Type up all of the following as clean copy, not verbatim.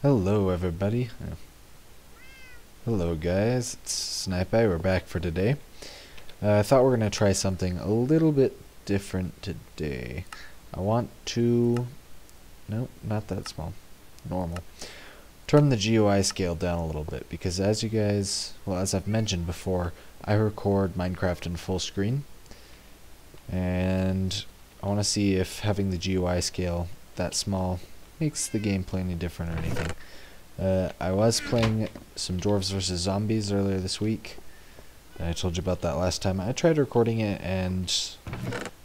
Hello everybody. Hello guys, it's Snipeye. We're back for today. I thought we were going to try something a little bit different today. I want to... Nope, not that small. Normal. Turn the GUI scale down a little bit because as you guys... Well, as I've mentioned before, I record Minecraft in full screen. And I want to see if having the GUI scale that small makes the gameplay any different or anything. I was playing some Dwarves vs. Zombies earlier this week. I told you about that last time. I tried recording it and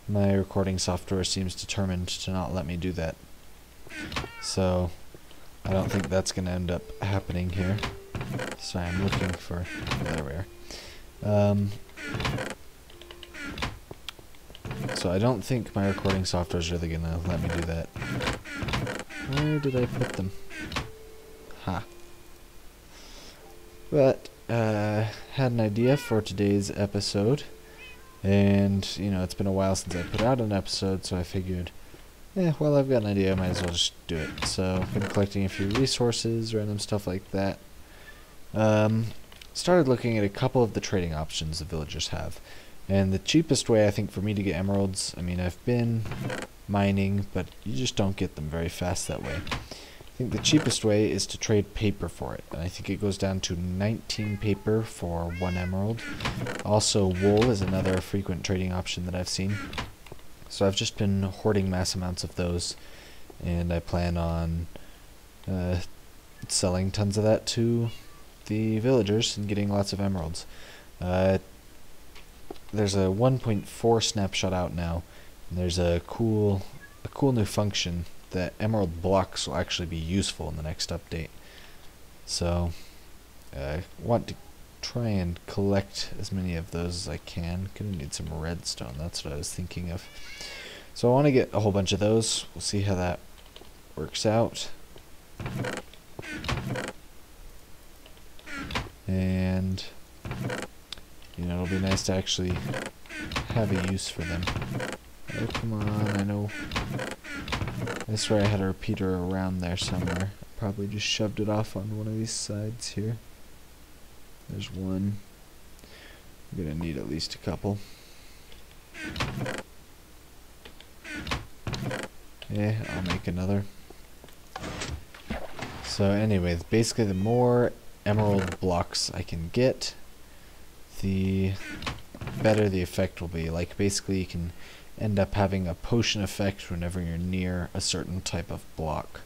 my recording software seems determined to not let me do that. So I don't think that's going to end up happening here. Sorry, I'm looking for... There we are. So I don't think my recording software is really going to let me do that. Where did I put them? Ha. But, had an idea for today's episode. And, you know, it's been a while since I put out an episode, so I figured, well, I've got an idea, I might as well just do it. So, I've been collecting a few resources, random stuff like that. Started looking at a couple of the trading options the villagers have. And the cheapest way, I think, for me to get emeralds, I mean, I've been mining, but you just don't get them very fast that way. I think the cheapest way is to trade paper for it, and I think it goes down to 19 paper for 1 emerald. Also, wool is another frequent trading option that I've seen. So I've just been hoarding mass amounts of those, and I plan on selling tons of that to the villagers and getting lots of emeralds. There's a 1.4 snapshot out now, and there's a cool new function that emerald blocks will actually be useful in the next update. So I want to try and collect as many of those as I can. Gonna need some redstone, that's what I was thinking of. So I want to get a whole bunch of those. We'll see how that works out. And you know, it'll be nice to actually have a use for them. Oh, come on, I know. I swear I had a repeater around there somewhere. Probably just shoved it off on one of these sides here. There's one. I'm gonna need at least a couple. Yeah, I'll make another. So anyway, basically the more emerald blocks I can get, the better the effect will be. Like, basically you can end up having a potion effect whenever you're near a certain type of block,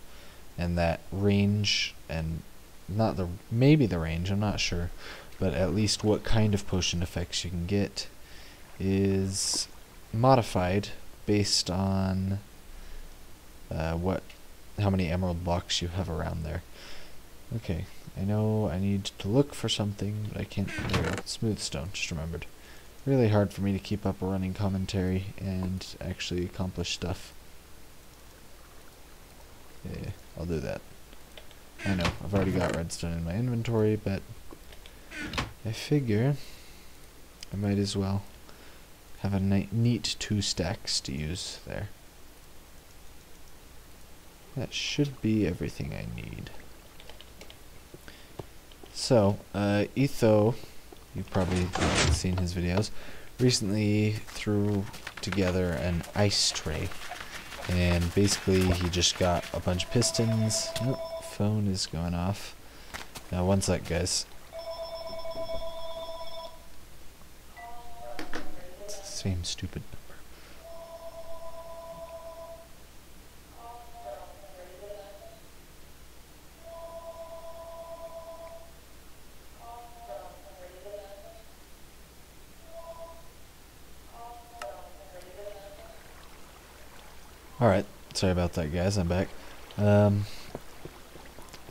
and that range, and not the maybe the range, I'm not sure, but at least what kind of potion effects you can get is modified based on how many emerald blocks you have around there. Okay, I know I need to look for something, but I can't. There we go. Smooth stone, just remembered. Really hard for me to keep up a running commentary and actually accomplish stuff. Yeah, I'll do that. I know, I've already got redstone in my inventory, but I figure I might as well have a neat 2 stacks to use there. That should be everything I need. So, Etho, you've probably seen his videos, recently threw together an ice tray. And basically he just got a bunch of pistons. Oh, phone is going off. Now one sec, guys. It's the same stupid number. Alright, sorry about that, guys, I'm back.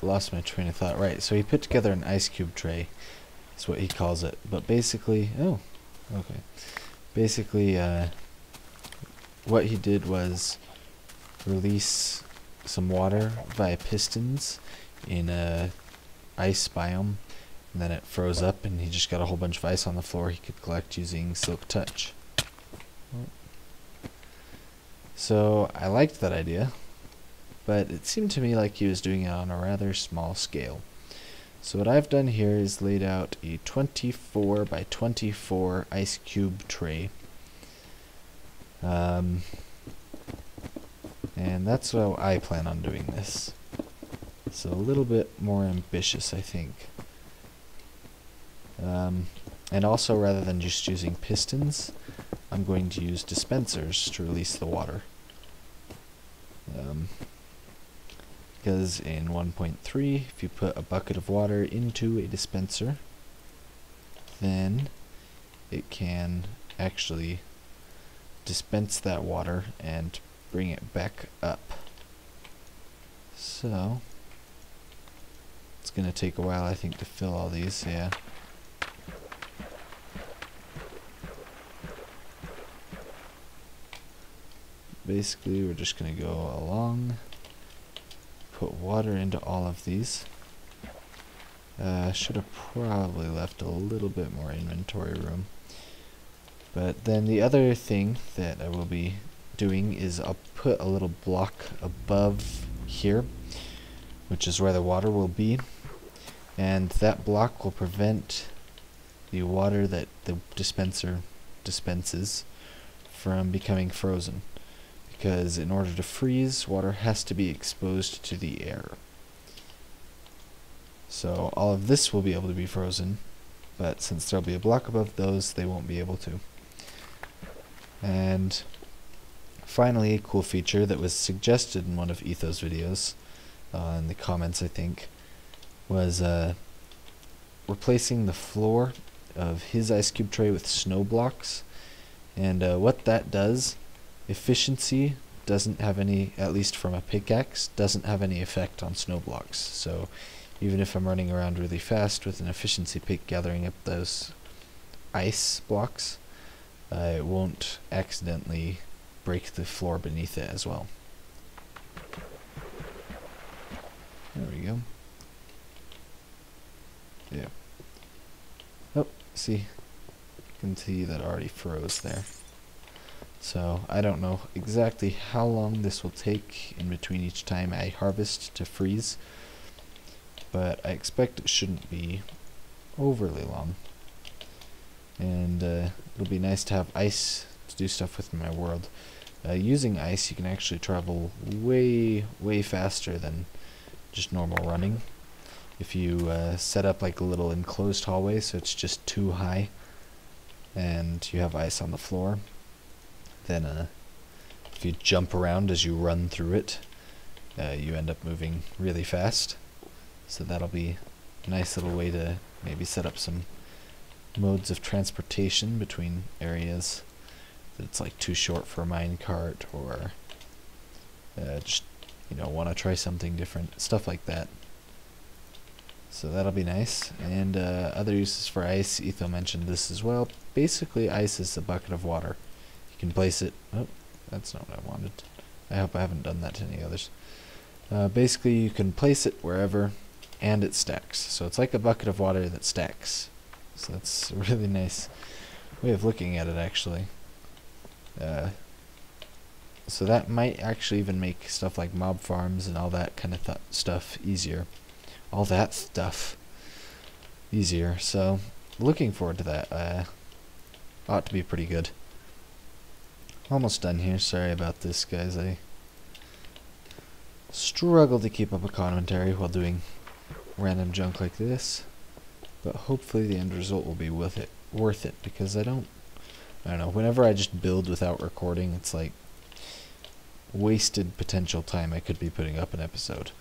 Lost my train of thought. Right, so he put together an ice cube tray. That's what he calls it. But basically, oh, okay. Basically, what he did was release some water via pistons in a ice biome, and then it froze up, and he just got a whole bunch of ice on the floor he could collect using Silk Touch. So I liked that idea. but it seemed to me like he was doing it on a rather small scale. So what I've done here is laid out a 24 by 24 ice cube tray. And that's how I plan on doing this. So a little bit more ambitious, I think. And also, rather than just using pistons, I'm going to use dispensers to release the water. Because in 1.3, if you put a bucket of water into a dispenser, then it can actually dispense that water and bring it back up. So it's going to take a while, I think, to fill all these. Yeah. Basically, we're just going to go along, put water into all of these. Should have probably left a little bit more inventory room. But then the other thing that I will be doing is I'll put a little block above here, which is where the water will be. And that block will prevent the water that the dispenser dispenses from becoming frozen. Because in order to freeze, water has to be exposed to the air. So all of this will be able to be frozen, but since there'll be a block above those, they won't be able to. And finally, a cool feature that was suggested in one of Etho's videos, in the comments I think, was replacing the floor of his ice cube tray with snow blocks. And what that does, efficiency doesn't have any, at least from a pickaxe, doesn't have any effect on snow blocks. So even if I'm running around really fast with an efficiency pick gathering up those ice blocks, it won't accidentally break the floor beneath it as well. There we go. Yeah. Oh, see, you can see that already froze there. So I don't know exactly how long this will take in between each time I harvest to freeze, but I expect it shouldn't be overly long. And it'll be nice to have ice to do stuff with in my world. Using ice, you can actually travel way faster than just normal running. If you set up like a little enclosed hallway so it's just too high and you have ice on the floor, then if you jump around as you run through it, you end up moving really fast. So that'll be a nice little way to maybe set up some modes of transportation between areas that it's like too short for a minecart, or just, you know, want to try something different, stuff like that. So that'll be nice. And other uses for ice, Etho mentioned this as well. Basically, ice is a bucket of water. You can place it. Oh, that's not what I wanted. I hope I haven't done that to any others. Basically, you can place it wherever, and it stacks. So it's like a bucket of water that stacks. So that's a really nice way of looking at it, actually. So that might actually even make stuff like mob farms and all that kind of stuff easier. All that stuff easier. So looking forward to that. Ought to be pretty good. Almost done here. Sorry about this, guys. I struggle to keep up a commentary while doing random junk like this, but hopefully the end result will be worth it, because I don't know, whenever I just build without recording, it's like wasted potential time I could be putting up an episode.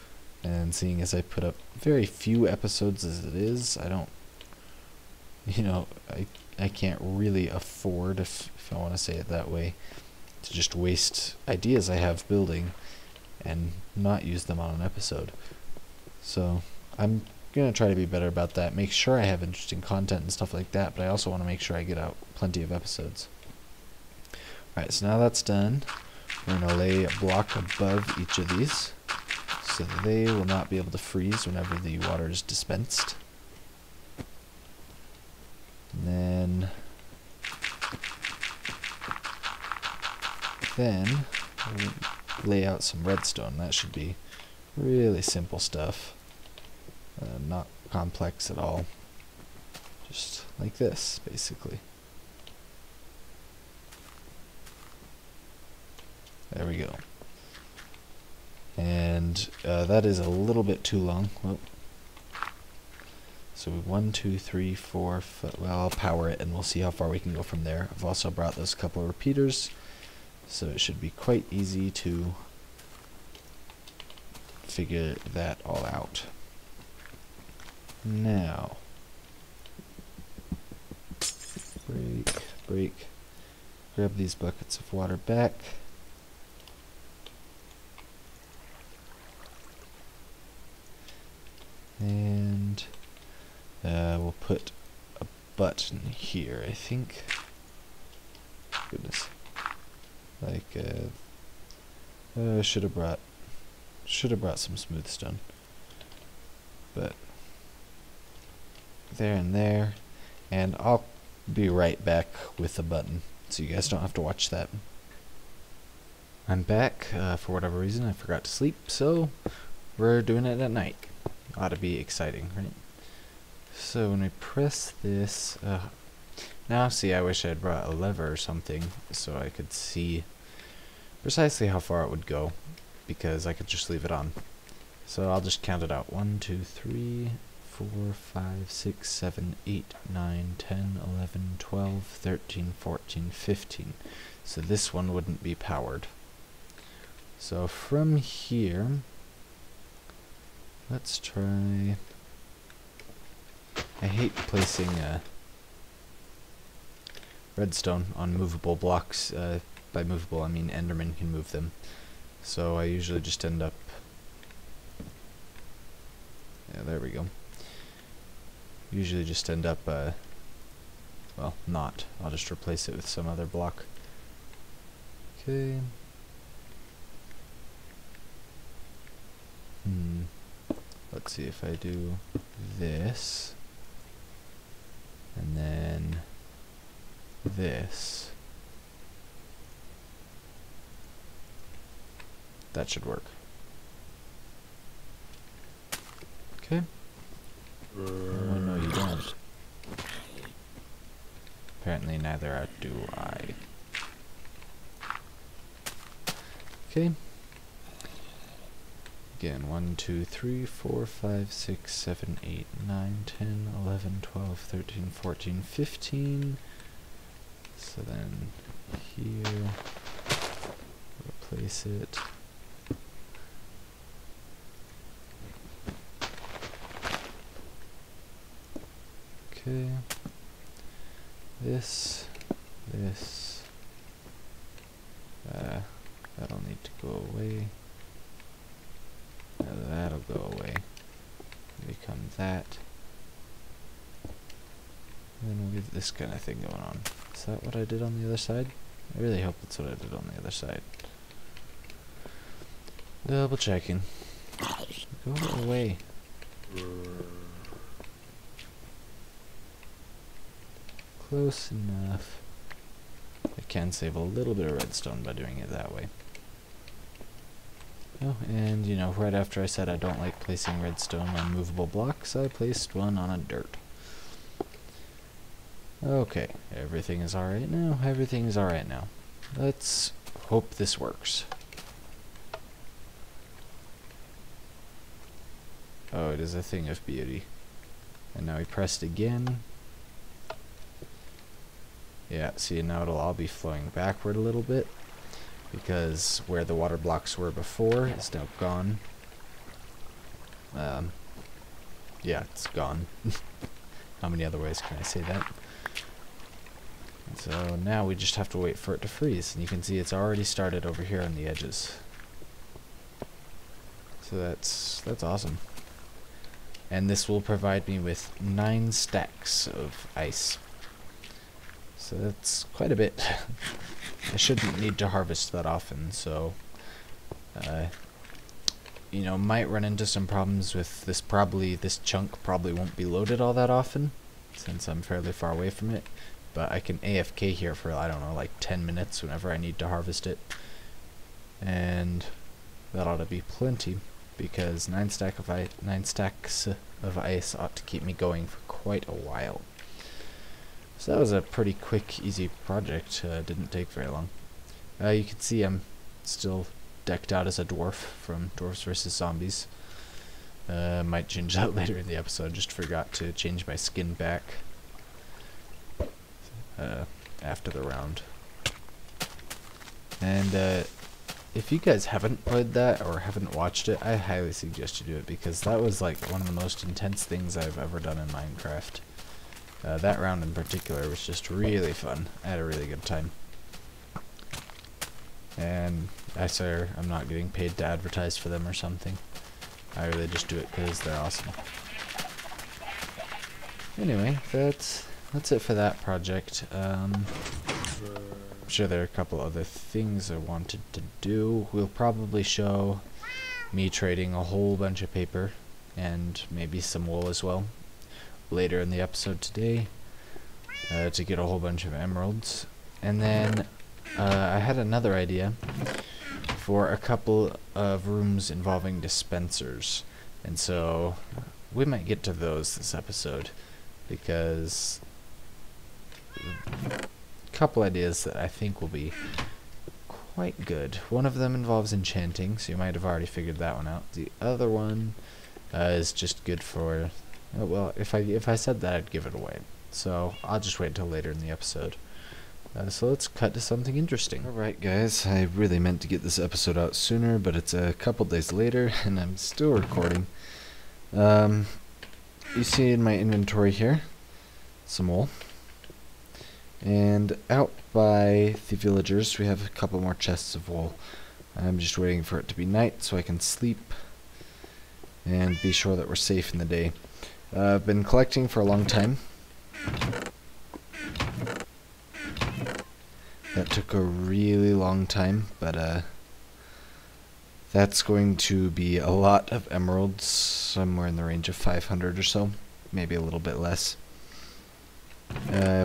And seeing as I put up very few episodes as it is, I don't, you know, I can't really afford, if I want to say it that way, to just waste ideas I have building and not use them on an episode. So I'm going to try to be better about that, make sure I have interesting content and stuff like that, but I also want to make sure I get out plenty of episodes. Alright, so now that's done, we're going to lay a block above each of these so that they will not be able to freeze whenever the water is dispensed. And then lay out some redstone. That should be really simple stuff. Not complex at all. Just like this, basically. There we go. And that is a little bit too long. Well, so 1, 2, 3, 4, 5, well, I'll power it and we'll see how far we can go from there. I've also brought those couple of repeaters, so it should be quite easy to figure that all out. Now, break, grab these buckets of water back. And we'll put a button here, I think. Goodness. Like, should have brought some smooth stone. But there and there, and I'll be right back with the button, so you guys don't have to watch that. I'm back. For whatever reason, I forgot to sleep, so we're doing it at night. Ought to be exciting, right? So when we press this, now see, I wish I had brought a lever or something so I could see precisely how far it would go, because I could just leave it on. So I'll just count it out. 1, 2, 3, 4, 5, 6, 7, 8, 9, 10, 11, 12, 13, 14, 15. So this one wouldn't be powered. So from here, let's try. I hate placing redstone on movable blocks. By movable, I mean Enderman can move them. So I usually just end up. Yeah, there we go. Usually just end up. Well, not. I'll just replace it with some other block. Okay. Let's see if I do this, and then this. That should work. Okay. Oh no, you don't. Apparently neither do I. Okay. Again, 1, 2, 3, 4, 5, 6, 7, 8, 9, 10, 11, 12, 13, 14, 15. So then here, replace it. Okay. This. That'll need to go away. That'll go away. Become that. And then we'll get this kind of thing going on. Is that what I did on the other side? I really hope that's what I did on the other side. Double checking. Go away. Close enough. I can save a little bit of redstone by doing it that way. Oh, and you know, right after I said I don't like placing redstone on movable blocks, I placed one on a dirt. Okay, everything is alright now. Everything is alright now. Let's hope this works. Oh, it is a thing of beauty. And now we pressed again. Yeah, see, now it'll all be flowing backward a little bit, because where the water blocks were before is now gone. Yeah, it's gone. How many other ways can I say that? So now we just have to wait for it to freeze, and you can see it's already started over here on the edges. So that's awesome. And this will provide me with 9 stacks of ice. So that's quite a bit. I shouldn't need to harvest that often, so you know, might run into some problems with this. This chunk probably won't be loaded all that often, since I'm fairly far away from it. But I can AFK here for, I don't know, like 10 minutes whenever I need to harvest it. and that ought to be plenty, because 9 stacks of ice ought to keep me going for quite a while. So that was a pretty quick, easy project. Didn't take very long. You can see I'm still decked out as a dwarf from Dwarves vs. Zombies. Might change that later in the episode. Just forgot to change my skin back after the round. And if you guys haven't played that or haven't watched it, I highly suggest you do it, because that was like one of the most intense things I've ever done in Minecraft. That round in particular was just really fun. I had a really good time. And I swear I'm not getting paid to advertise for them or something. I really just do it because they're awesome. Anyway, that's it for that project. I'm sure there are a couple other things I wanted to do. We'll probably show me trading a whole bunch of paper and maybe some wool as well later in the episode today to get a whole bunch of emeralds. And then I had another idea for a couple of rooms involving dispensers, and so we might get to those this episode, because a couple ideas that I think will be quite good. One of them involves enchanting, so you might have already figured that one out. The other one is just good for, well, if I said that, I'd give it away, so I'll just wait until later in the episode. So let's cut to something interesting. Alright guys, I really meant to get this episode out sooner, but it's a couple days later and I'm still recording. You see in my inventory here some wool. And out by the villagers we have a couple more chests of wool. I'm just waiting for it to be night so I can sleep and be sure that we're safe in the day. I've been collecting for a long time. That took a really long time, but that's going to be a lot of emeralds, somewhere in the range of 500 or so, maybe a little bit less.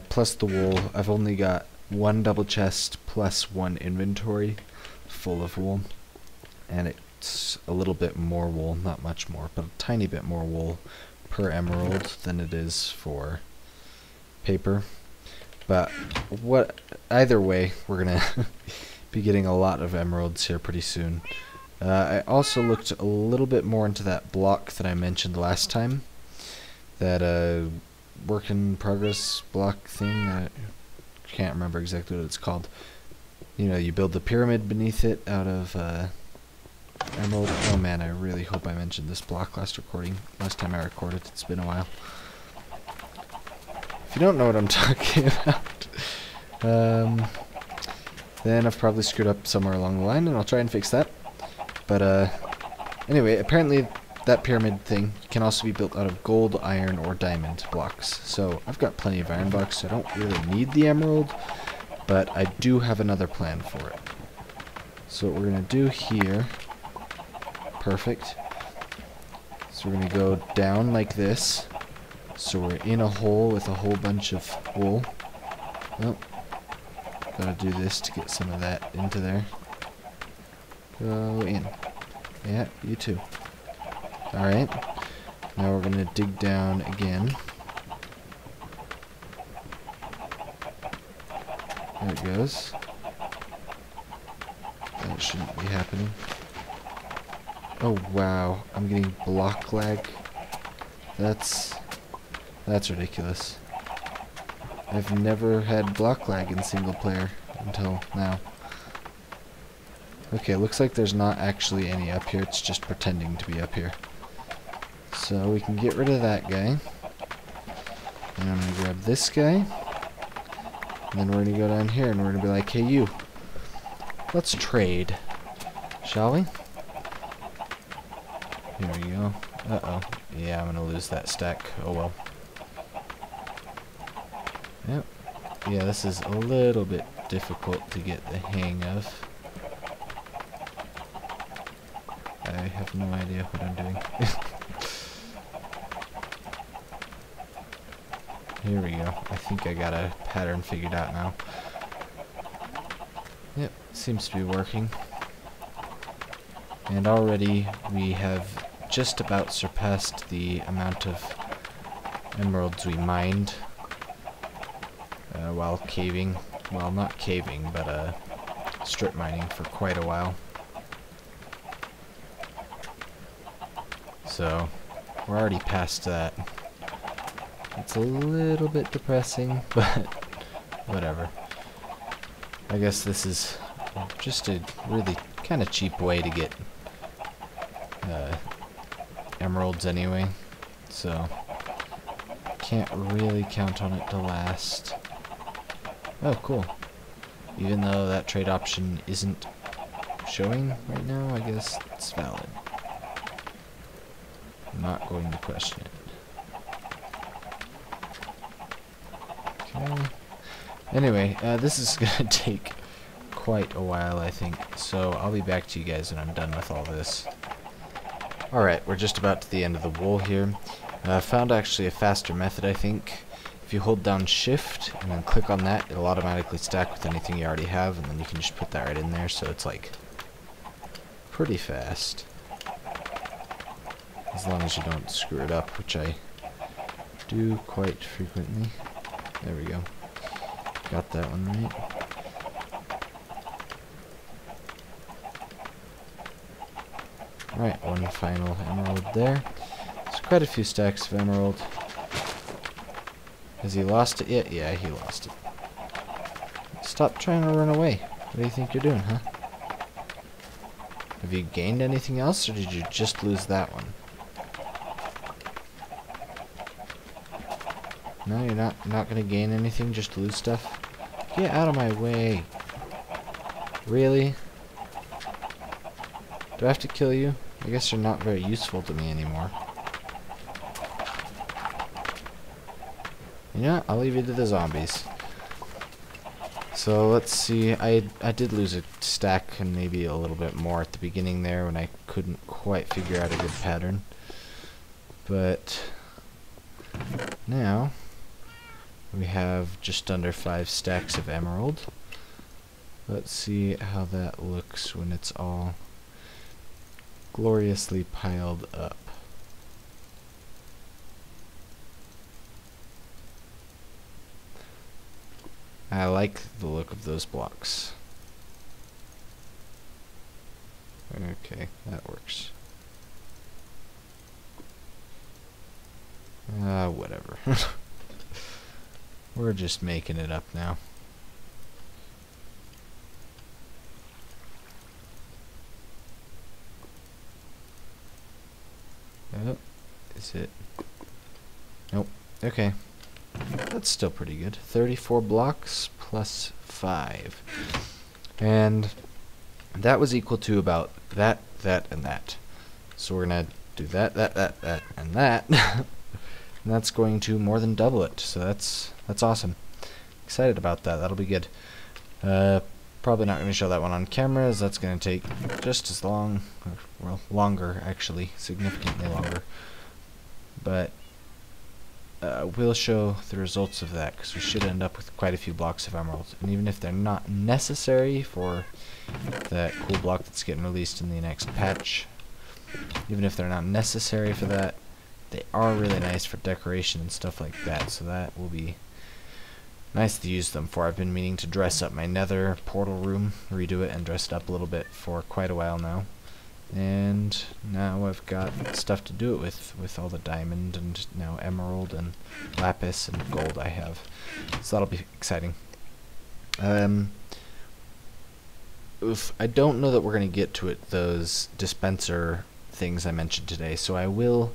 Plus the wool, I've only got one double chest plus one inventory full of wool, and it's a little bit more wool, not much more, but a tiny bit more wool per emerald than it is for paper. But either way, we're gonna be getting a lot of emeralds here pretty soon. I also looked a little bit more into that block that I mentioned last time, that work in progress block thing. I can't remember exactly what it's called. You know, you build the pyramid beneath it out of emerald. Oh man, I really hope I mentioned this block last time I recorded. It's been a while. If you don't know what I'm talking about, then I've probably screwed up somewhere along the line, and I'll try and fix that. But anyway, apparently that pyramid thing can also be built out of gold, iron, or diamond blocks. So I've got plenty of iron blocks, so I don't really need the emerald, but I do have another plan for it. So what we're going to do here, perfect, so we're going to go down like this. So we're in a hole with a whole bunch of wool. Oh, gotta do this to get some of that into there. Go in. Yeah, you too. Alright. Now we're gonna dig down again. There it goes. That shouldn't be happening. Oh wow, I'm getting block lag. That's ridiculous. I've never had block lag in single player until now. Okay, looks like there's not actually any up here, it's just pretending to be up here. So we can get rid of that guy. And I'm gonna grab this guy. And then we're gonna go down here and we're gonna be like, hey you, let's trade. Shall we? Here we go. Uh-oh. Yeah, I'm gonna lose that stack. Oh well. Yep. Yeah, this is a little bit difficult to get the hang of. I have no idea what I'm doing. Here we go. I think I got a pattern figured out now. Yep, seems to be working. And already we have just about surpassed the amount of emeralds we mined while caving. Well, not caving, but strip mining for quite a while. So, we're already past that. It's a little bit depressing, but whatever. I guess this is just a really kind of cheap way to get emeralds anyway, so can't really count on it to last. Oh, cool. Even though that trade option isn't showing right now, I guess it's valid. I'm not going to question it. Okay. Anyway, this is gonna take quite a while, I think, so I'll be back to you guys when I'm done with all this. Alright, we're just about to the end of the wool here. Found actually a faster method, I think. If you hold down shift and then click on that, it'll automatically stack with anything you already have, and then you can just put that right in there, so it's like pretty fast. As long as you don't screw it up, which I do quite frequently. There we go. Got that one right. Alright, one final emerald there. There's quite a few stacks of emerald. Has he lost it yet? Yeah, he lost it. Stop trying to run away. What do you think you're doing, huh? Have you gained anything else, or did you just lose that one? No, you're not gonna gain anything, just lose stuff? Get out of my way. Really? Do I have to kill you? I guess you're not very useful to me anymore. You know what? I'll leave you to the zombies. So let's see. I did lose a stack and maybe a little bit more at the beginning there when I couldn't quite figure out a good pattern. But now we have just under 5 stacks of emerald. Let's see how that looks when it's all gloriously piled up. I like the look of those blocks. Okay, that works. Whatever. We're just making it up now. Oh, is it? Nope. Okay. That's still pretty good. 34 blocks plus 5. And that was equal to about that, and that. So we're going to do that, and that. And that's going to more than double it. So that's awesome. Excited about that. That'll be good. Probably not going to show that one on camera, as that's going to take just as long, or, well, longer actually, significantly longer. But we'll show the results of that, because we should end up with quite a few blocks of emeralds. And even if they're not necessary for that cool block that's getting released in the next patch, even if they're not necessary for that, they are really nice for decoration and stuff like that, so that will be nice to use them for. I've been meaning to dress up my nether portal room, redo it and dress it up a little bit for quite a while now. And now I've got stuff to do it with all the diamond and now emerald and lapis and gold I have. So that'll be exciting. I don't know that we're going to get to it, those dispenser things I mentioned today, so I will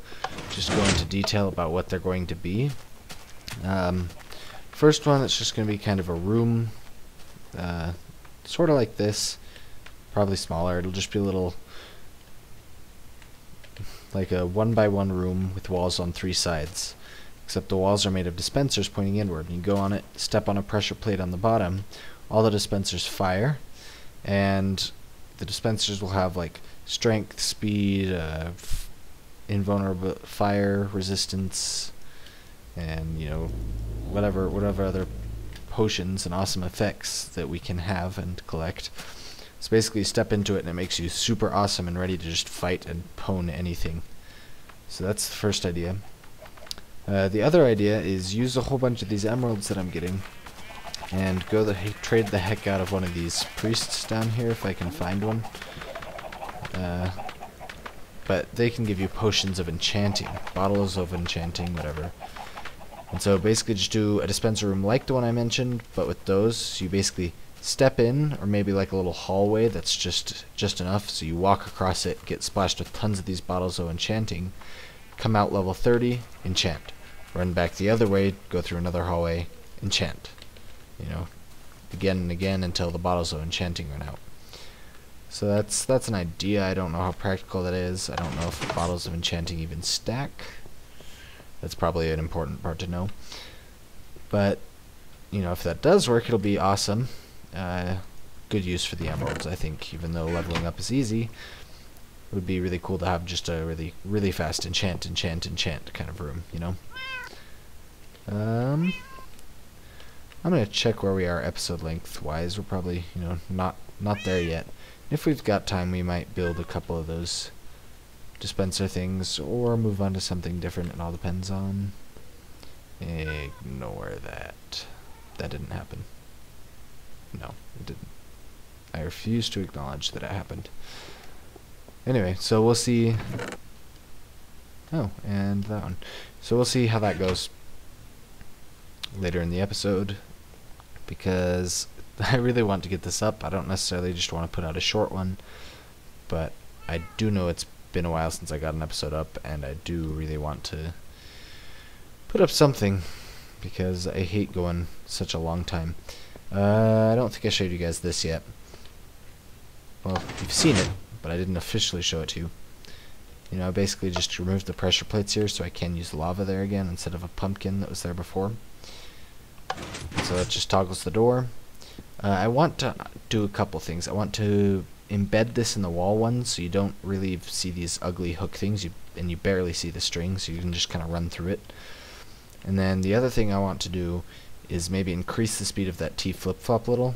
just go into detail about what they're going to be. First one, it's just going to be kind of a room, sort of like this, probably smaller. It'll just be a little, like a 1x1 room with walls on 3 sides, except the walls are made of dispensers pointing inward. You go on it, step on a pressure plate on the bottom, all the dispensers fire, and the dispensers will have like strength, speed, invulnerable fire resistance, and you know, whatever other potions and awesome effects that we can have and collect. So basically you step into it and it makes you super awesome and ready to just fight and pwn anything. So that's the first idea. The other idea is use a whole bunch of these emeralds that I'm getting and trade the heck out of one of these priests down here if I can find one. But they can give you potions of enchanting, bottles of enchanting, whatever. And so basically just do a dispenser room like the one I mentioned, but with those you basically step in, or maybe like a little hallway that's just enough, so you walk across it, get splashed with tons of these bottles of enchanting, come out level 30, enchant. Run back the other way, go through another hallway, enchant. You know, again and again until the bottles of enchanting run out. So that's an idea. I don't know how practical that is. I don't know if bottles of enchanting even stack. That's probably an important part to know. But, you know, if that does work, it'll be awesome. Good use for the emeralds, I think, even though leveling up is easy. It would be really cool to have just a really fast enchant kind of room, you know? I'm going to check where we are episode length-wise. We're probably, you know, not there yet. If we've got time, we might build a couple of those dispenser things, or move on to something different. It all depends on... Ignore that. That didn't happen. No, it didn't. I refuse to acknowledge that it happened. Anyway, so we'll see... Oh, and that one. So we'll see how that goes later in the episode, because I really want to get this up. I don't necessarily just want to put out a short one, but I do know it's been a while since I got an episode up, and I do really want to put up something, because I hate going such a long time. I don't think I showed you guys this yet. Well, you've seen it, but I didn't officially show it to you. You know, I basically just removed the pressure plates here so I can use lava there again instead of a pumpkin that was there before. So that just toggles the door. I want to do a couple things. I want to embed this in the wall one so you don't really see these ugly hook things, and you barely see the string, so you can just kind of run through it. And then the other thing I want to do is maybe increase the speed of that T flip-flop little.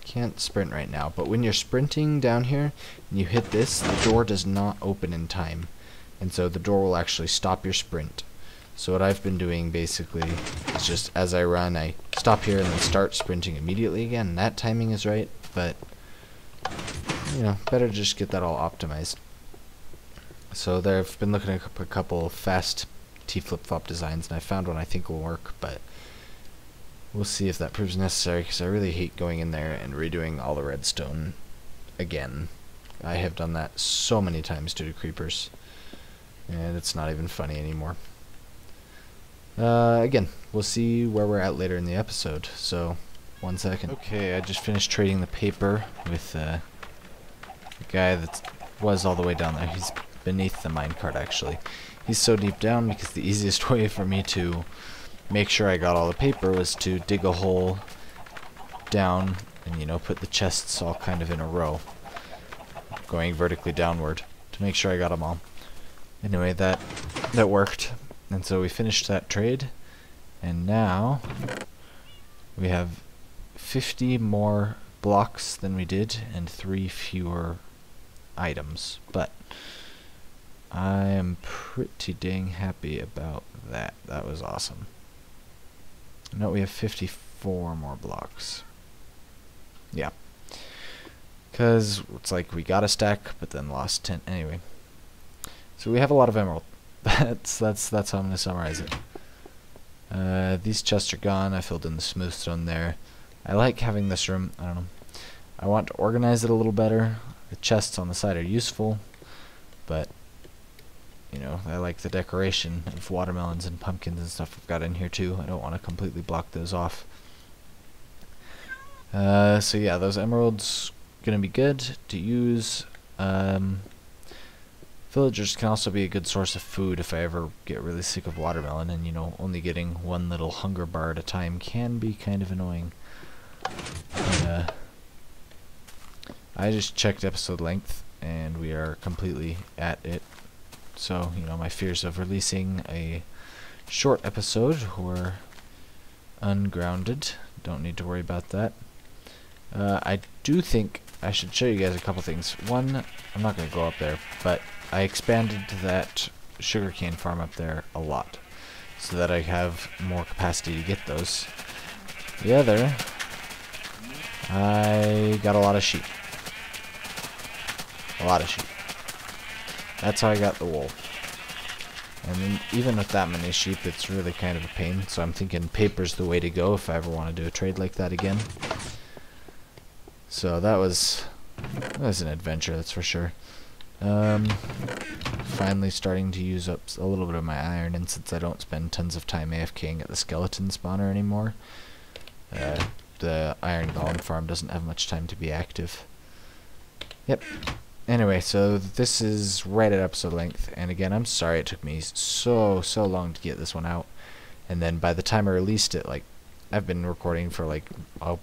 Can't sprint right now, but when you're sprinting down here and you hit this, the door does not open in time, and so the door will actually stop your sprint. So what I've been doing basically is just as I run, I stop here and then start sprinting immediately again, and that timing is right, but you know, better just get that all optimized. So there, I've been looking at a couple fast T flip-flop designs, and I found one I think will work, but we'll see if that proves necessary, because I really hate going in there and redoing all the redstone again. I have done that so many times due to creepers, and it's not even funny anymore. Again, we'll see where we're at later in the episode, so 1 second. Okay, I just finished trading the paper with the guy that was all the way down there. He's beneath the minecart, actually. He's so deep down because the easiest way for me to make sure I got all the paper was to dig a hole down and, you know, put the chests all kind of in a row, going vertically downward to make sure I got them all. Anyway, that worked, and so we finished that trade, and now we have 50 more blocks than we did and 3 fewer items, but I am pretty dang happy about that. That was awesome. No, we have 54 more blocks. Yeah. Because it's like we got a stack, but then lost 10. Anyway. So we have a lot of emerald. That's how I'm going to summarize it. These chests are gone. I filled in the smooth stone there. I like having this room. I don't know. I want to organize it a little better. The chests on the side are useful, but you know, I like the decoration of watermelons and pumpkins and stuff I've got in here too. I don't want to completely block those off. So yeah, those emeralds gonna be good to use. Villagers can also be a good source of food if I ever get really sick of watermelon, and you know, only getting one little hunger bar at a time can be kind of annoying. But, I just checked episode length, and we are completely at it. So, you know, my fears of releasing a short episode were ungrounded. Don't need to worry about that. I do think I should show you guys a couple things. One, I'm not going to go up there, but I expanded that sugarcane farm up there a lot, so that I have more capacity to get those. The other, I got a lot of sheep. A lot of sheep. That's how I got the wool. And then even with that many sheep, it's really kind of a pain. So I'm thinking paper's the way to go if I ever want to do a trade like that again. So that was an adventure, that's for sure. Finally starting to use up a little bit of my iron, and since I don't spend tons of time AFKing at the skeleton spawner anymore, the iron golem farm doesn't have much time to be active. Yep. Anyway, so this is right at episode length, and again, I'm sorry it took me so long to get this one out. And then by the time I released it, like, I've been recording for like a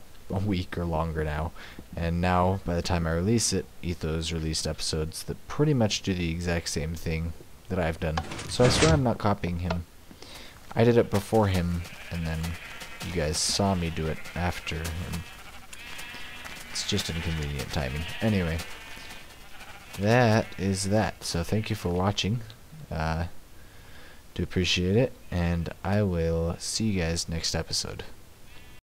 week or longer now, and now by the time I release it, Etho's released episodes that pretty much do the exact same thing that I've done. So I swear I'm not copying him. I did it before him, and then you guys saw me do it after him. It's just inconvenient timing. Anyway, that is that. So thank you for watching. Do appreciate it, and I will see you guys next episode.